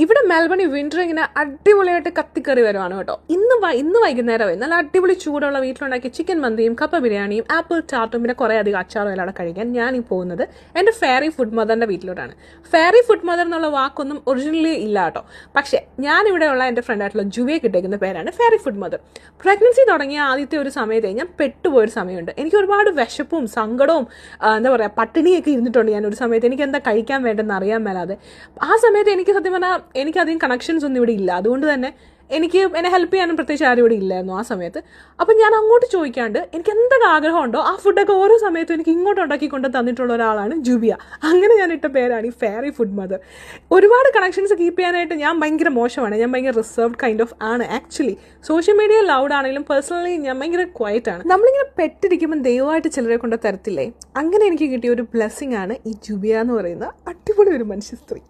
ഇവിടെ മെൽബണിൽ വിന്റർ ഇങ്ങനെ അടിപൊളിയായിട്ട് കത്തിക്കറി വരുവാണ് കേട്ടോ. ഇന്ന് വൈകുന്നേരമായി നല്ല അടിപൊളി ചൂടുള്ള വീട്ടിലുണ്ടാക്കിയ ചിക്കൻ മന്തിയും കപ്പ ബിരിയാണിയും ആപ്പിൾ ടാർട്ടും പിന്നെ കുറേ അധികം അച്ചാറും എല്ലാം കഴിക്കാൻ ഞാൻ ഈ പോകുന്നത് എൻ്റെ ഫെയറി ഫുഡ് മദറിൻ്റെ വീട്ടിലോട്ടാണ്. ഫെയറി ഫുഡ് മദർ എന്നുള്ള വാക്കൊന്നും ഒറിജിനലി ഇല്ല കേട്ടോ. പക്ഷേ ഞാനിവിടെയുള്ള എൻ്റെ ഫ്രണ്ടായിട്ടുള്ള ജുവിയെ കിട്ടിയിരിക്കുന്ന പേരാണ് ഫെയറി ഫുഡ് മദർ. പ്രഗ്നൻസി തുടങ്ങിയ ആദ്യത്തെ ഒരു സമയത്തെ ഞാൻ പെട്ടുപോയൊരു സമയമുണ്ട്. എനിക്ക് ഒരുപാട് വിശപ്പും സങ്കടവും എന്താ പറയുക പട്ടിണിയൊക്കെ ഇരുന്നിട്ടുണ്ട്. ഞാൻ ഒരു സമയത്ത് എനിക്ക് എന്താ കഴിക്കാൻ വേണ്ടെന്ന് അറിയാൻ മേലാതെ. ആ സമയത്ത് എനിക്ക് സത്യം പറഞ്ഞാൽ എനിക്കധികം കണക്ഷൻസ് ഒന്നും ഇവിടെ ഇല്ല. അതുകൊണ്ട് തന്നെ എന്നെ ഹെൽപ്പ് ചെയ്യാനും പ്രത്യേകിച്ച് ആരും ഇവിടെ ഇല്ലായിരുന്നു ആ സമയത്ത്. അപ്പം ഞാൻ അങ്ങോട്ട് ചോദിക്കാണ്ട് എനിക്ക് എന്തൊക്കെ ആഗ്രഹമുണ്ടോ ആ ഫുഡൊക്കെ ഓരോ സമയത്തും എനിക്ക് ഇങ്ങോട്ട് ഉണ്ടാക്കി കൊണ്ട് തന്നിട്ടുള്ള ഒരാളാണ് ജുബിയ. അങ്ങനെ ഞാൻ ഇട്ട പേരാണ് ഈ ഫെയറി ഫുഡ് മദർ. ഒരുപാട് കണക്ഷൻസ് കീപ്പ് ചെയ്യാനായിട്ട് ഞാൻ ഭയങ്കര മോശമാണ്. ഞാൻ ഭയങ്കര റിസർവ്ഡ് കൈൻഡ് ഓഫ് ആണ് ആക്ച്വലി. സോഷ്യൽ മീഡിയ ലൗഡ് ആണെങ്കിലും പേഴ്സണലി ഞാൻ ഭയങ്കര ക്വയറ്റ് ആണ്. നമ്മളിങ്ങനെ പെട്ടിരിക്കുമ്പോൾ ദയവായിട്ട് ചിലരെ കൊണ്ട് തരത്തില്ലേ, അങ്ങനെ എനിക്ക് കിട്ടിയ ഒരു ബ്ലെസ്സിങ് ആണ് ഈ ജുബിയ എന്ന് പറയുന്ന അടിപൊളി ഒരു മനുഷ്യ സ്ത്രീ.